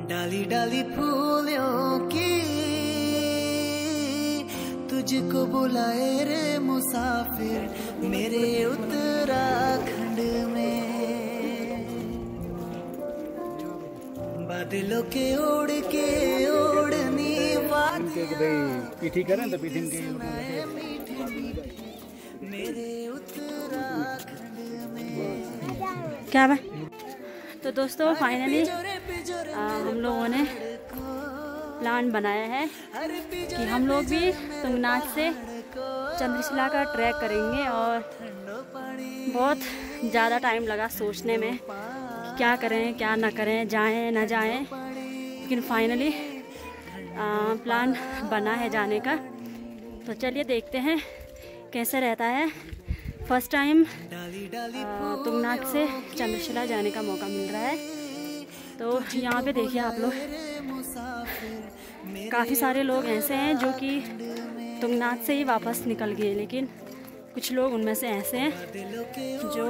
डाली डाली फूलों की तुझको बुलाए रे मुसाफिर मेरे उत्तराखंड में। बादलों के ओढ़ के ओढ़नी पीठी करें तो पीठी मेरे उत्तराखंड में। क्या है? तो दोस्तों फाइनली हम लोगों ने प्लान बनाया है कि हम लोग भी तुंगनाथ से चंद्रशिला का ट्रैक करेंगे। और बहुत ज़्यादा टाइम लगा सोचने में कि क्या करें क्या ना करें, जाएं ना जाएं, लेकिन फाइनली प्लान बना है जाने का। तो चलिए देखते हैं कैसे रहता है। फर्स्ट टाइम तुंगनाथ से चंद्रशिला जाने का मौका मिल रहा है। तो यहाँ पे देखिए आप लोग, काफ़ी सारे लोग ऐसे हैं जो कि तुंगनाथ से ही वापस निकल गए, लेकिन कुछ लोग उनमें से ऐसे हैं जो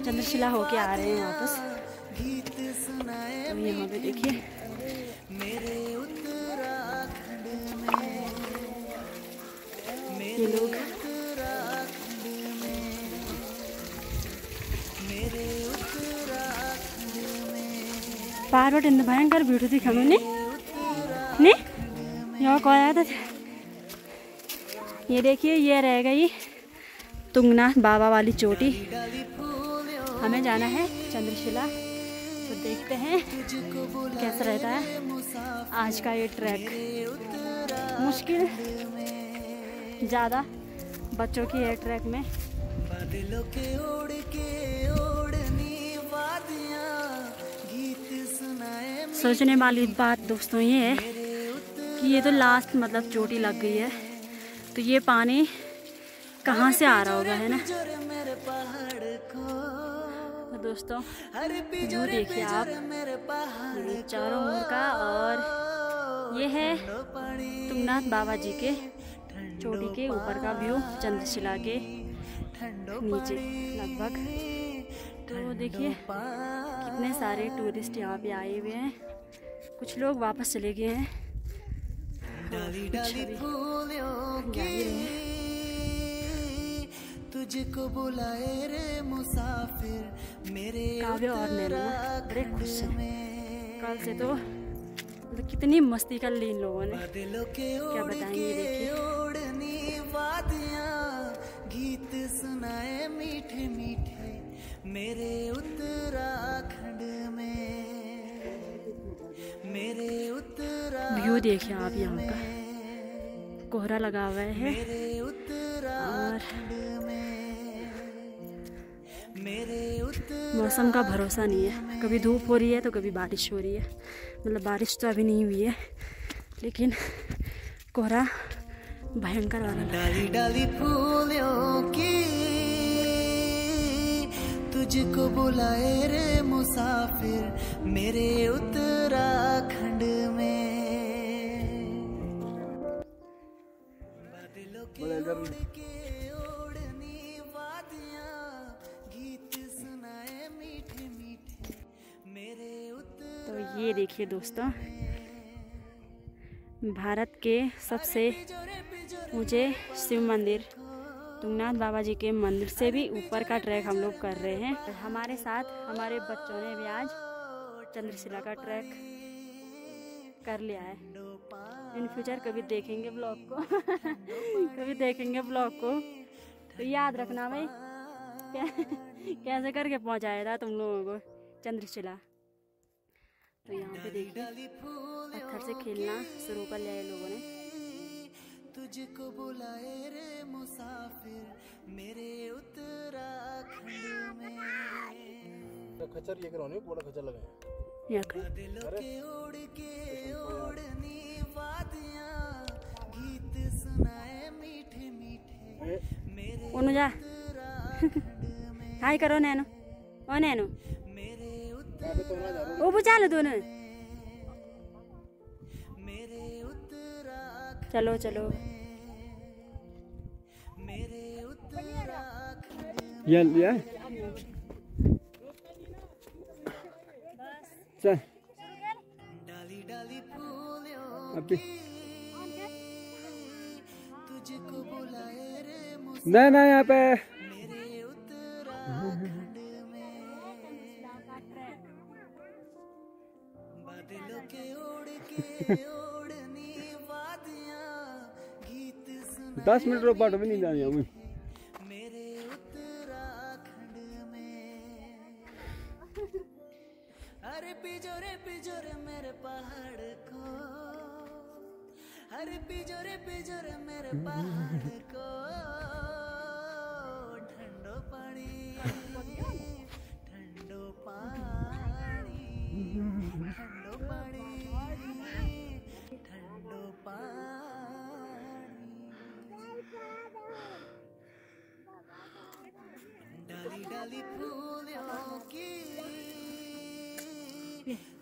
चंद्रशिला होके आ रहे हैं वापस। तो यहाँ पे देखिए ये लोग पार्वट इंद भयंकर ब्यूटी थी हमें नहीं यहाँ कौन आया था। ये देखिए ये रह गई तुंगनाथ बाबा वाली चोटी। हमें जाना है चंद्रशिला, तो देखते हैं कैसा रहता है आज का ये ट्रैक। मुश्किल ज़्यादा बच्चों की है ट्रैक में। सोचने वाली बात दोस्तों ये है कि ये तो लास्ट मतलब चोटी लग गई है, तो ये पानी कहाँ से आ रहा होगा, है ना। तो दोस्तों व्यू देखिए आप चारों ओर का, और ये है तुंगनाथ बाबा जी के चोटी के ऊपर का व्यू चंद्रशिला के नीचे लगभग। तो देखिए कितने सारे टूरिस्ट यहाँ पे आए हुए हैं, कुछ लोग वापस चले गए हैं। तुझको बुलाए रे मुसाफिर मेरे काव्य और नैना बड़े खुश हैं। कल से तो मतलब कितनी मस्ती कर ली इन लोगों ने, क्या बताएंगे। देखिए गीत सुनाए मीठे मीठे मेरे उत्तराखंड में, मेरे उत्तराखंड। व्यू देखिए आप, यहाँ का कोहरा लगा हुआ है और मौसम का भरोसा नहीं है, कभी धूप हो रही है तो कभी बारिश हो रही है। मतलब बारिश तो अभी नहीं हुई है, लेकिन कोहरा भयंकर वाला। डाली डाली फूलों की तुझको बुलाए रे मुसाफिर मेरे उत्तराखंड में। बादलों के ओढ़ के ओढ़नी वादियां गीत सुनाए मीठे मीठे मेरे उत्तराखंड। तो ये देखिए दोस्तों, भारत के सबसे ऊंचे शिव मंदिर तुंगनाथ बाबा जी के मंदिर से भी ऊपर का ट्रैक हम लोग कर रहे हैं। हमारे साथ हमारे बच्चों ने भी आज चंद्रशिला का ट्रैक कर लिया है। इन फ्यूचर कभी देखेंगे ब्लॉग को कभी देखेंगे ब्लॉग को, तो याद रखना भाई कैसे करके पहुंचाया था तुम लोगों को चंद्रशिला। तो यहाँ पे देखिए पत्थर से खेलना शुरू कर लिया है लोगों ने। तुझको बुलाए रे मुसाफिर मेरे उत्तराखंड में। खच्चर ये कराने बड़ा खच्चर लगा यहाँ के ओढ़ के ओढ़नी वादियां गीत सुनाए मीठे मीठे मेरे जा हाय करो नैनो, ओ नैनो ओ बुझा लो दोनों। चलो चलो या चल अभी तुझको बुलाए रे ना यहाँ पे मेरे उत्तराखंड में बादलों के ओढ़नी वादियां गीत 10 मिनट रो बाट भी नहीं जाने हमें मेरे उत्तराखंड में। अरे पिजोरे मेरे पहाड़ को, अरे पिजोरे मेरे पहाड़ को, ठंडो पानी ठंडो पानी ठंडो पानी ठंडो पानी। डाली डाली फूलों की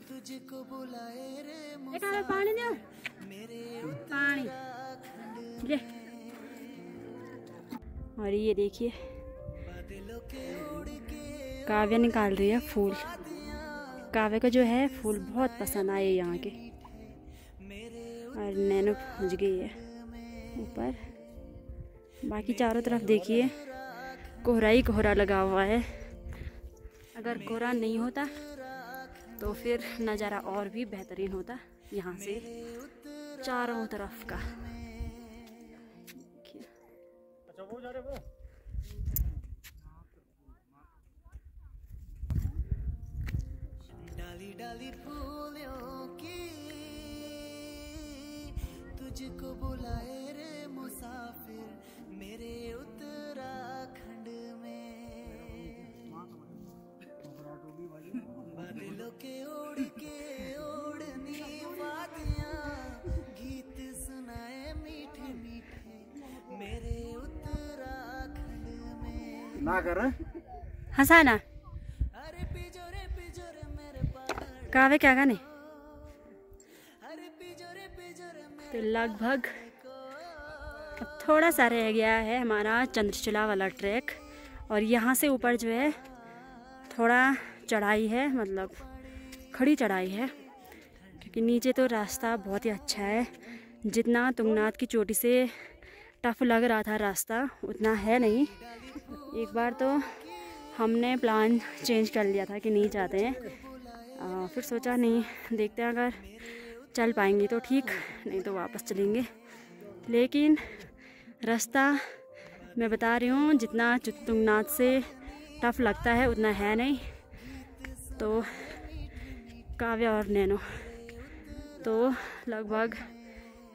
तुझको बुलाए रे पानी दो, मेरे पानी ले। और ये देखिए बादलों के उड़ के काव्या निकाल रही है फूल। काव्या का जो है फूल बहुत पसंद आए यहाँ के। और नैनो पहुँच गई है ऊपर। बाकी चारों तरफ देखिए कोहरा ही कोहरा लगा हुआ है। अगर कोहरा नहीं होता तो फिर नज़ारा और भी बेहतरीन होता यहाँ से चारों तरफ का। अच्छा वो जा रहे वो डाली डाली फूलों की तुझको बुलाए रे मुसाफिर मेरे उत्तराखंड में। बादलों के ओढ़नी वादियां गीत सुनाए मीठे मीठे मेरे उत्तराखंड में। ना कर हंसाना अरे पिजोरे मेरे पहाड़, काव्या क्या गाने। अरे पिजोरे मेरे तो लगभग थोड़ा सा रह गया है हमारा चंद्रशिला वाला ट्रैक। और यहाँ से ऊपर जो है थोड़ा चढ़ाई है, मतलब खड़ी चढ़ाई है, क्योंकि नीचे तो रास्ता बहुत ही अच्छा है। जितना तुंगनाथ की चोटी से टफ लग रहा था रास्ता उतना है नहीं। एक बार तो हमने प्लान चेंज कर लिया था कि नहीं जाते हैं, फिर सोचा नहीं देखते हैं, अगर चल पाएंगे तो ठीक, नहीं तो वापस चलेंगे। लेकिन रास्ता मैं बता रही हूँ जितना तुंगनाथ से टफ लगता है उतना है नहीं। तो काव्या और नैनो तो लगभग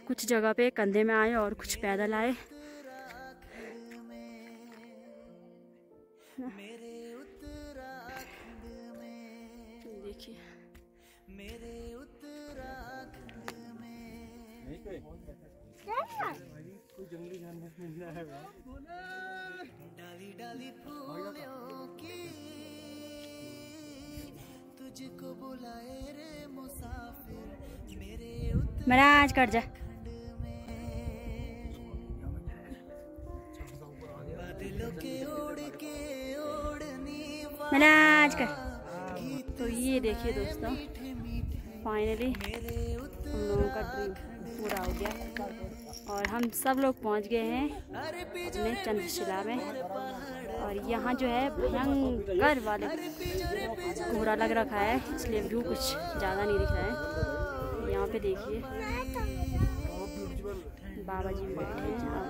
कुछ जगह पे कंधे में आए और कुछ पैदल आए। देखिए मेरे उत्तराखंड में। कोई जंगली जानवर मिल जाए डाली डाली फूलों की तुझको बुलाए रे मुसाफिर मेरे महाराज कर जा। बादलों के ओढ़नी महाराज कर। तो ये देखिए दोस्तों फाइनली हम लोगों का ड्रीम पूरा हो गया और हम सब लोग पहुंच गए हैं अपने चंद्रशिला में। और यहाँ जो है भयंकर वाले कोहरा लग रखा है, इसलिए व्यू कुछ ज़्यादा नहीं दिख रहा है। यहाँ पे देखिए बाबा जी बैठे हैं।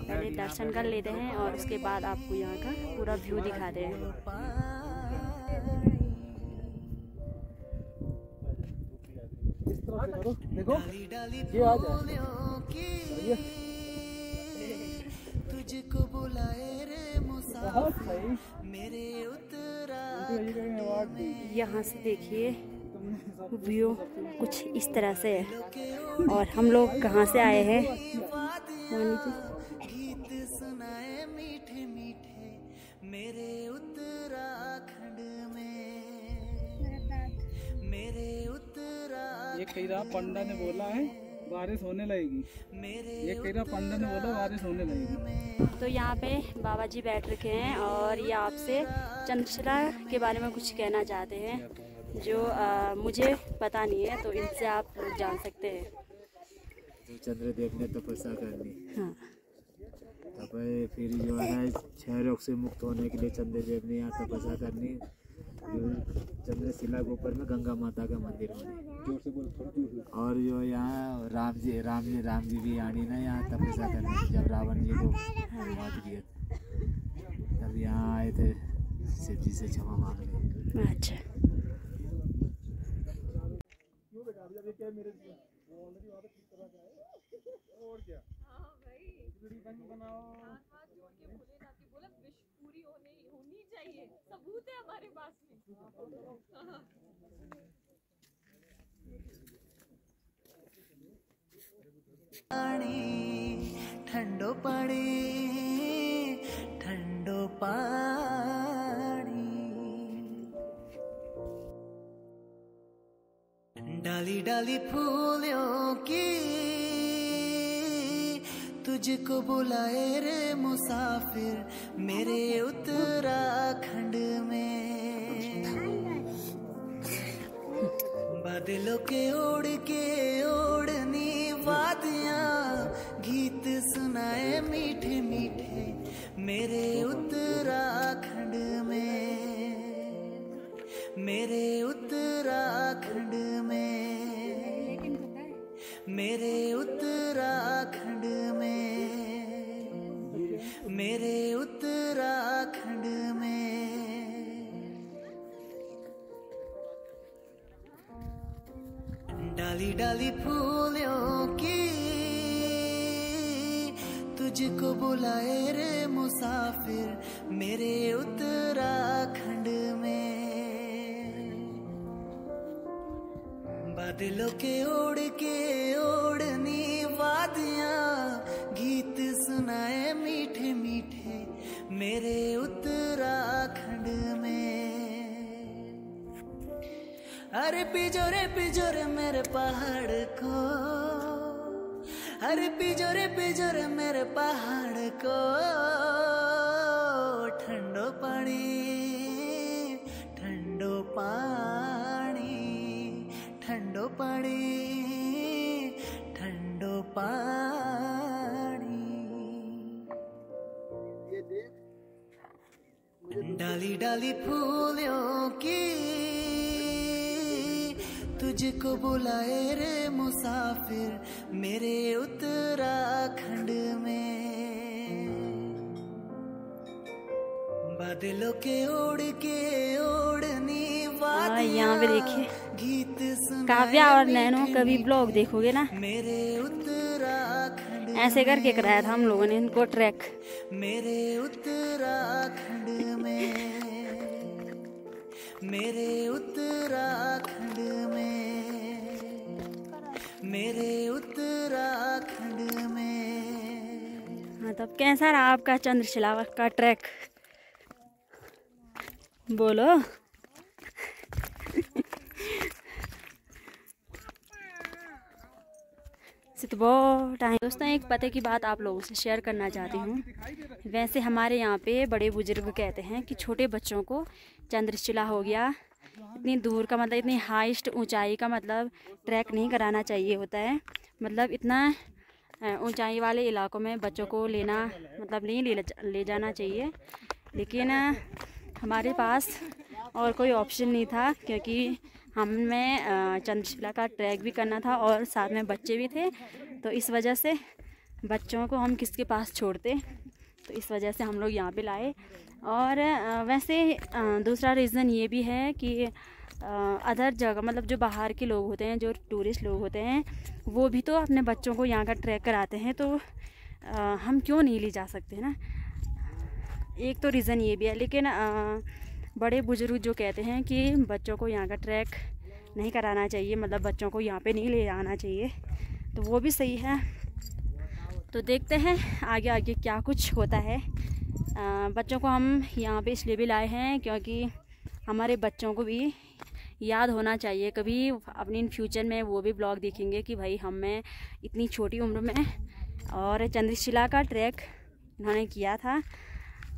पहले दर्शन कर लेते हैं और उसके बाद आपको यहाँ का पूरा व्यू दिखाते हैं। देखो ये आ जाए तुझको बुलाए रे मुसाफिर मेरे उत्तराखंड। यहाँ से देखिए व्यू कुछ इस तरह से है। और हम लोग कहाँ से आए हैं, गीत सुनाए मीठे मीठे मेरे उत्तराखंड में। मेरे उत्तराखंड ये कह रहा पंडा ने बोला है बारिश होने लगेगी। ये कह रहा पंडा ने बोला बारिश होने लगेगी। तो यहाँ पे बाबा जी बैठ रखे हैं और ये आपसे चंद्रशिला के बारे में कुछ कहना चाहते हैं। जो मुझे पता नहीं है, तो इनसे आप लोग जान सकते हैं। तो चंद्रदेव ने तपस्या करनी, हाँ, तब फिर जो है क्षय रोग से मुक्त होने के लिए चंद्रदेव ने यहाँ तपस्या करनी। जो चंद्रशिला के ऊपर में गंगा माता का मंदिर बने, और जो यहाँ राम जी भी आनी ना यहाँ तपस्या करने। जब रावण जी को मार दिया तब यहाँ आए थे शिव जी से क्षमा मांगने। अच्छा। सबूत है हमारे पास में। ठंडो पानी, ठंडो पानी, डाली डाली फूलों की तुझको बुलाए रे मुसाफिर मेरे उत्तराखंड में। बादलों के ओढ़ के ओढ़नी वादियां गीत सुनाए मीठे मीठे मेरे उत्तराखंड में, मेरे उत्तराखंड में, मेरे उत्तराखंड में, मेरे उत्तराखंड में। डाली डाली फूलों की तुझको बुलाए रे मुसाफिर मेरे उत्तराखंड में। बादलों के ओढ़ के ओढ़नी वादियां गीत सुनाए मीठे मीठे मेरे उत्तराखंड में। अरे पिजोरे मेरे पहाड़ को, अरे पिजोरे मेरे पहाड़ को, ठंडो पानी, ठंडो पानी, ठंडो पानी, ठंडो पानी। डाली डाली फूलों की तुझको बुलाए रे मुसाफिर मेरे उत्तराखंड में। बादलों के ओढ़ के ओढ़नी यहाँ पे देखिए गीत काव्या और नैनो कभी ब्लॉग देखोगे ना, मेरे उत्तराखंड ऐसे करके कराया था हम लोगों ने इनको ट्रैक। मेरे उत्तराखंड में, मेरे उत्तराखंड में, मेरे उत्तराखंड में। हाँ, तब कैसा रहा आपका चंद्रशिला का ट्रैक, बोलो। दोस्तों, एक पते की बात आप लोगों से शेयर करना चाहती हूँ। वैसे हमारे यहाँ पे बड़े बुजुर्ग कहते हैं कि छोटे बच्चों को चंद्रशिला हो गया, इतनी दूर का मतलब इतनी हाईएस्ट ऊंचाई का मतलब ट्रैक नहीं कराना चाहिए होता है। मतलब इतना ऊंचाई वाले इलाकों में बच्चों को लेना मतलब नहीं ले जाना चाहिए। लेकिन हमारे पास और कोई ऑप्शन नहीं था, क्योंकि हमें चंद्रशिला का ट्रैक भी करना था और साथ में बच्चे भी थे। तो इस वजह से बच्चों को हम किसके पास छोड़ते, तो इस वजह से हम लोग यहाँ पे लाए। और वैसे दूसरा रीज़न ये भी है कि अदर जगह मतलब जो बाहर के लोग होते हैं, जो टूरिस्ट लोग होते हैं, वो भी तो अपने बच्चों को यहाँ का ट्रैक कराते हैं, तो हम क्यों नहीं ले जा सकते ना। एक तो रीज़न ये भी है। लेकिन बड़े बुजुर्ग जो कहते हैं कि बच्चों को यहाँ का ट्रैक नहीं कराना चाहिए, मतलब बच्चों को यहाँ पे नहीं ले जाना चाहिए, तो वो भी सही है। तो देखते हैं आगे आगे क्या कुछ होता है। बच्चों को हम यहाँ पे इसलिए भी लाए हैं क्योंकि हमारे बच्चों को भी याद होना चाहिए, कभी अपनी इन फ्यूचर में वो भी ब्लॉग देखेंगे कि भाई हमें इतनी छोटी उम्र में और चंद्रशिला का ट्रैक इन्होंने किया था।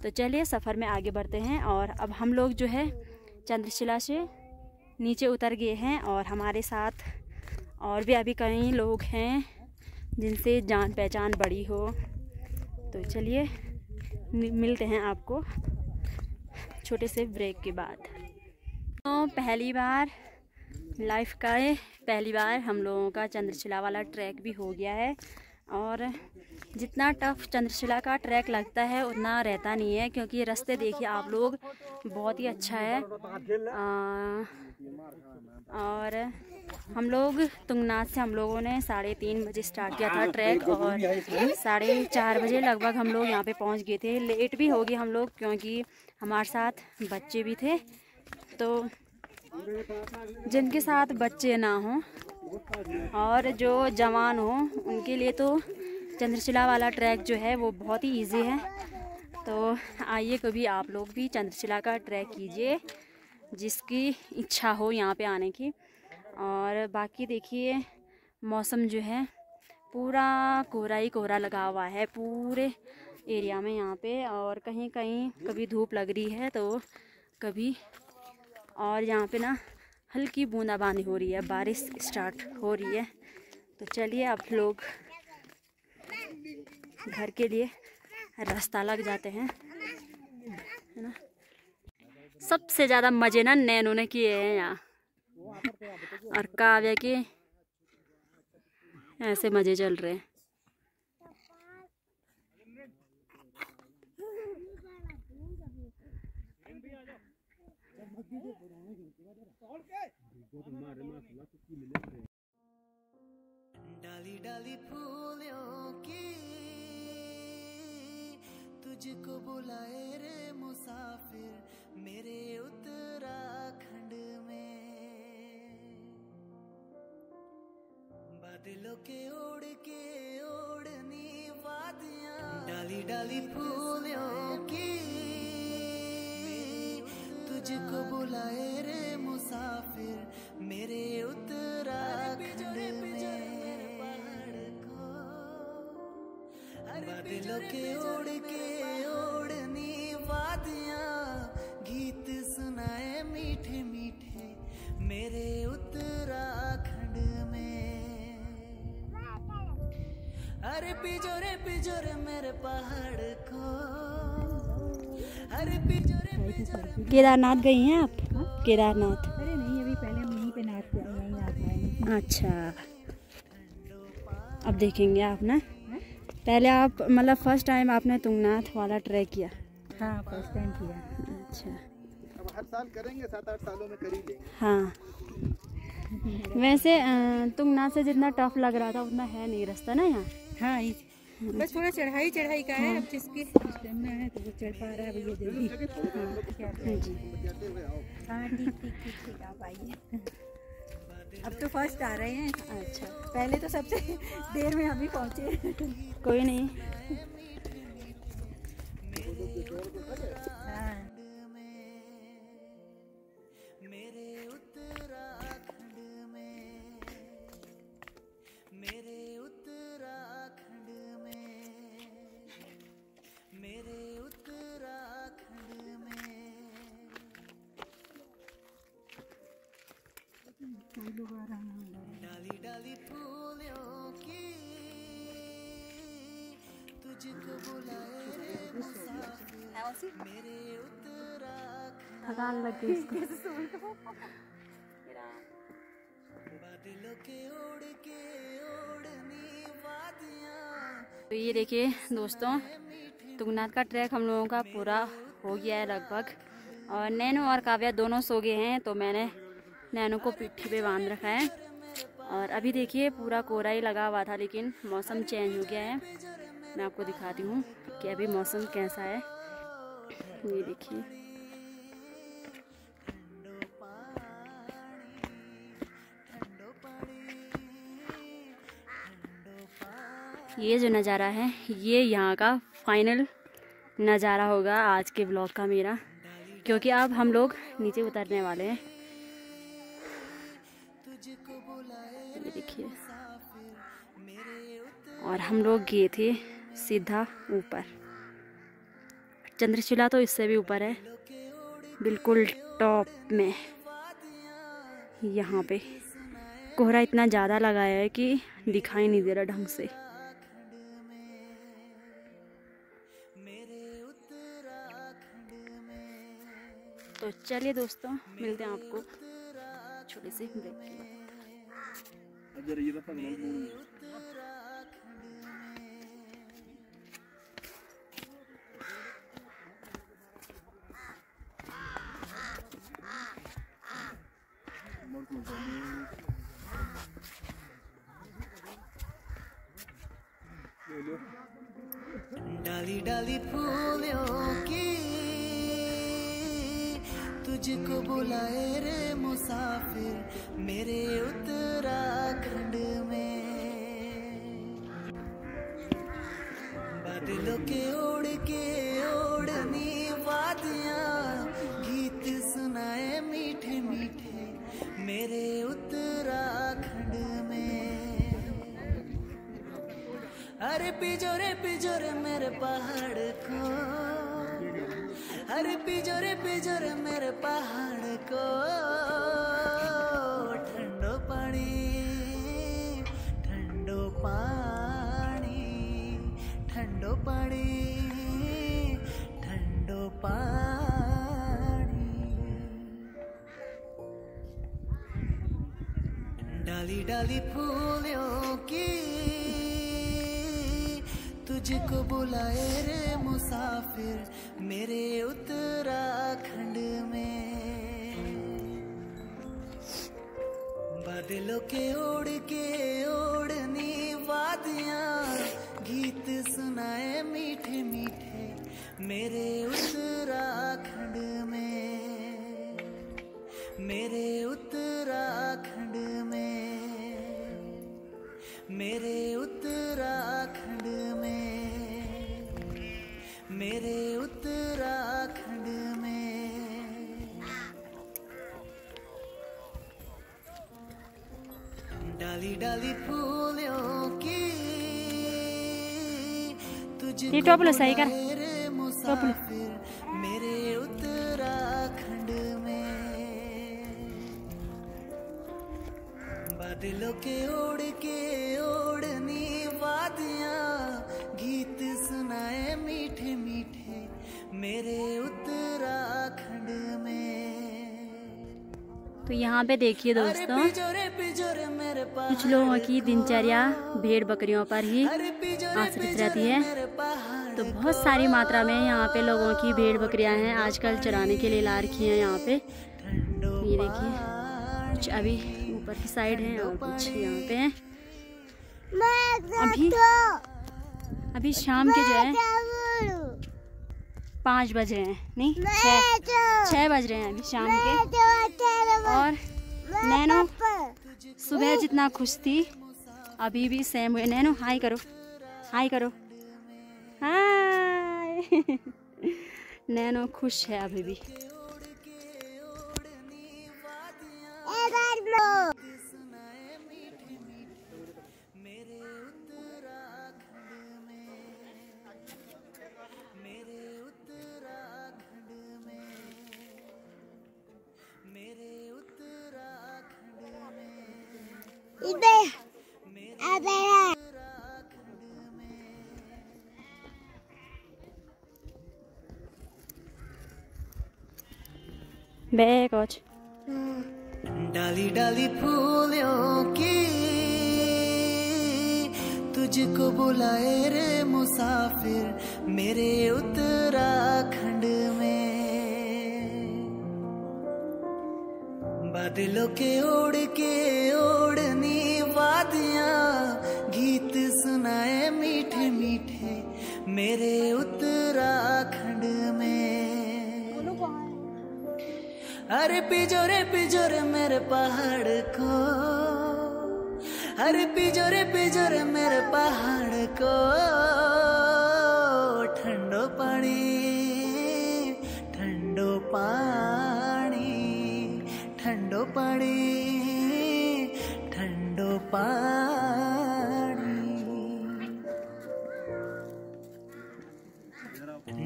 तो चलिए सफ़र में आगे बढ़ते हैं। और अब हम लोग जो है चंद्रशिला से नीचे उतर गए हैं और हमारे साथ और भी अभी कई लोग हैं जिनसे जान पहचान बड़ी हो। तो चलिए मिलते हैं आपको छोटे से ब्रेक के बाद। तो पहली बार लाइफ का पहली बार हम लोगों का चंद्रशिला वाला ट्रैक भी हो गया है। और जितना टफ चंद्रशिला का ट्रैक लगता है उतना रहता नहीं है, क्योंकि रास्ते देखिए आप लोग बहुत ही अच्छा है। और हम लोग तुंगनाथ से हम लोगों ने 3:30 बजे स्टार्ट किया था ट्रैक और 4:30 बजे लगभग हम लोग यहाँ पे पहुँच गए थे। लेट भी हो गए हम लोग क्योंकि हमारे साथ बच्चे भी थे। तो जिनके साथ बच्चे ना हों और जो जवान हो उनके लिए तो चंद्रशिला वाला ट्रैक जो है वो बहुत ही इजी है। तो आइए कभी आप लोग भी चंद्रशिला का ट्रैक कीजिए जिसकी इच्छा हो यहाँ पे आने की। और बाकी देखिए मौसम जो है पूरा कोहरा ही कोहरा लगा हुआ है पूरे एरिया में यहाँ पे। और कहीं कहीं कभी धूप लग रही है तो कभी, और यहाँ पे ना हल्की बूंदाबांदी हो रही है, बारिश स्टार्ट हो रही है। तो चलिए अब लोग घर के लिए रास्ता लग जाते हैं, है ना। सबसे ज़्यादा मज़े ना नैनों ने किए हैं यहाँ, और काव्या के ऐसे मज़े चल रहे हैं। डाली डाली फूलों की तुझको बुलाए रे मुसाफिर मेरे उत्तराखंड में। बादलों के ओढ़नी वादियां डाली डाली फूलों की तुझको बुलाए रे मुसाफिर मेरे उत्तराखंड में। बादलों के ओढ़नी वादियां गीत सुनाए मीठे मीठे मेरे उत्तराखंड में। अरे पिजोरे मेरे पहाड़ को, अरे पिजोरे केदारनाथ गई हैं आप? केदारनाथ? अरे नहीं, अभी पहले हम यहीं पे नाच के यहीं आए। अच्छा, अब देखेंगे आप ना। पहले आप मतलब फर्स्ट टाइम आपने तुंगनाथ वाला ट्रैक किया? हाँ, फर्स्ट टाइम किया। अच्छा, अब हर साल करेंगे, 7-8 सालों में कर ही लेंगे। हाँ। वैसे तुंगनाथ से जितना टफ लग रहा था उतना है नहीं रास्ता ना यहाँ? हाँ, बस थोड़ा चढ़ाई का है। अब जिसकी स्टेमिना है तो वो चढ़ पा रहा है भैया जल्दी। हाँ जी। हाँ, ठीक आप आइए। अब तो फर्स्ट आ रहे हैं। अच्छा, पहले तो सबसे देर में हम ही पहुँचे। कोई नहीं। हाँ, मेरे उत्तराखंड में, मेरे उत्तराखंड में, मेरे उत्तराखंड में। डाली डाली फूलों की तुझको बुलाए रे मुसाफिर मेरे उत्तराखंड। थकान लग गई इसको। बादलों के ओढ़नी वादियां। तो ये देखिए दोस्तों, तुंगनाथ का ट्रैक हम लोगों का पूरा हो गया है लगभग। और नैनो और काव्या दोनों सो गए हैं, तो मैंने नैनो को पीठी पे बांध रखा है। और अभी देखिए पूरा कोहरा ही लगा हुआ था, लेकिन मौसम चेंज हो गया है। मैं आपको दिखाती हूँ कि अभी मौसम कैसा है। ये देखिए, ये जो नज़ारा है ये यहाँ का फाइनल नज़ारा होगा आज के ब्लॉग का मेरा, क्योंकि अब हम लोग नीचे उतरने वाले हैं। ये देखिए, और हम लोग गए थे सीधा ऊपर। चंद्रशिला तो इससे भी ऊपर है, बिल्कुल टॉप में। यहाँ पे कोहरा इतना ज़्यादा लगाया है कि दिखाई नहीं दे रहा ढंग से। तो चलिए दोस्तों, मिलते हैं आपको छोटे से ब्रेक के बाद। डाली डाली फूलों की तुझको बुलाए रे मुसाफिर मेरे उत्तराखंड में। बादलों के ओढ़नी वादियां गीत सुनाए मीठे मीठे मेरे उत्तराखंड में। अरे पिजोरे मेरे पहाड़ को, अरे पिजोरे मेरे पहाड़ को, ठंडो पानी ठंडो पानी ठंडो पानी ठंडो पानी। डाली डाली फूलों की तुझको बुलाए रे मुसाफिर मेरे उत्तराखंड में। बादलों के ओढ़नी वादियां गीत सुनाए मीठे मीठे मेरे उत्तराखंड में, मेरे उत्तराखंड में, मेरे उत्तराखंड में, मेरे उत्तराखंड में। डाली डाली फूलों की तुझको बुलाए रे मुसाफिर मेरे उत्तराखंड में। बादलों के ओढ़नी वादियां गीत सुनाए मीठे मीठे मेरे उत्तराखंड में। तो यहाँ पे देखिए दोस्तों, कुछ लोगों की दिनचर्या भेड़ बकरियों पर ही आश्रित रहती है। तो बहुत सारी मात्रा में यहाँ पे लोगों की भेड़ बकरियां हैं, आजकल चराने के लिए ला रखी हैं यहाँ पे। ये देखिए, कुछ अभी ऊपर की साइड है और कुछ यहाँ पे हैं। अभी शाम के जो है 5 बज रहे हैं, नहीं 6 बज रहे हैं अभी शाम के। और नैनो सुबह जितना खुश थी अभी भी सेम हुए। नैनो हाय करो, हाय करो, हाय। नैनो खुश है अभी भी। कुछ डाली डाली फूलों की तुझको बुलाए रे मुसाफिर मेरे उत्तराखंड में। बादलों के ओढ़नी वादियां गीत सुनाए मीठे मीठे मेरे उत्तराखंड में। अरे पिजोरे मेरे पहाड़ को, अरे पिजोरे मेरे पहाड़ को, ठंडो पानी ठंडो पानी ठंडो पानी ठंडो पानी।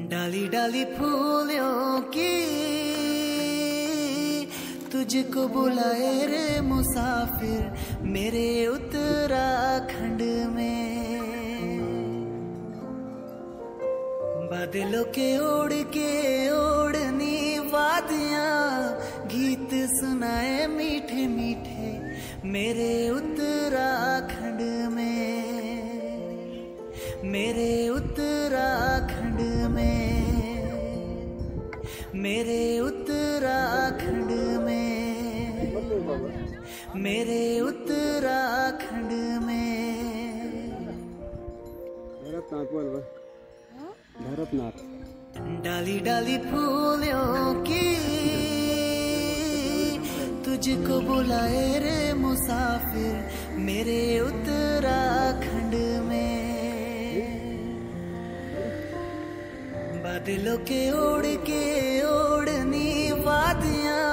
डाली डाली फूलों की तुझको बुलाए रे मुसाफिर मेरे उत्तराखंड में। बादलों के ओढ़ के ओढ़नी वादियां गीत सुनाए मीठे मीठे मेरे उत्तराखंड में, मेरे उत्तराखंड में, मेरे उत्तराखंड में, मेरे उत्तराखंड में। भरतनाथ डाली डाली फूलों की तुझको बुलाए रे मुसाफिर मेरे उत्तराखंड में। बादलों के ओढ़ के ओढ़नी वादियां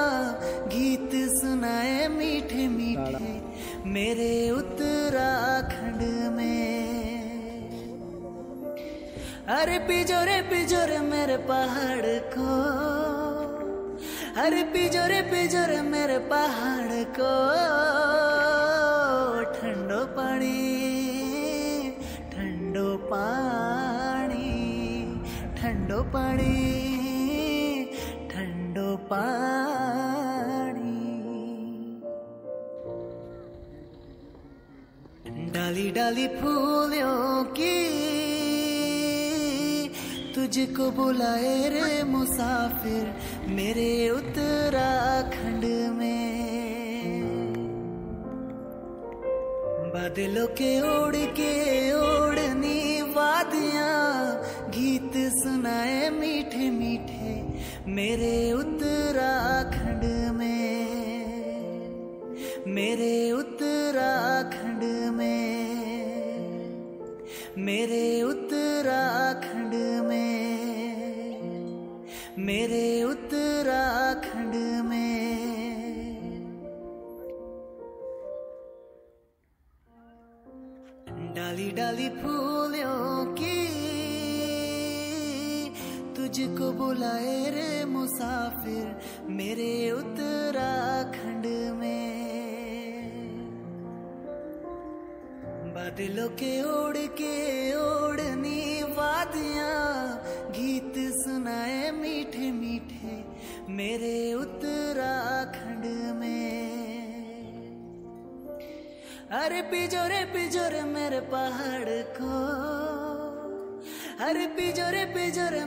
गीत सुनाए मीठे मीठे मेरे उत्तराखंड में। अरे पिजोरे पिजोरे मेरे पहाड़ को, अरे पिजोरे पिजोरे मेरे पहाड़ को, ठंडो पानी ठंडो पानी ठंडो पानी ठंडो पानी। डाली डाली फूलों की तुझको बुलाए रे मुसाफिर मेरे उत्तराखंड में। बादलों के ओढ़ के ओढ़नी वादियां गीत सुनाए मीठे मीठे मेरे उत्तराखंड में, मेरे उत्तराखंड में, मेरे उत्तराखंड में, मेरे उत्तराखंड में। डाली डाली फूलों की तुझको बुलाए रे मुसाफिर मेरे उत्तराखंड में। बादलों के ओढ़ के ओढ़नी वादियां गीत सुनाए मीठे मीठे मेरे उत्तराखंड में। अरे पिजोरे पिजोरे मेरे पहाड़ को, अरे पिजोरे पिजोरे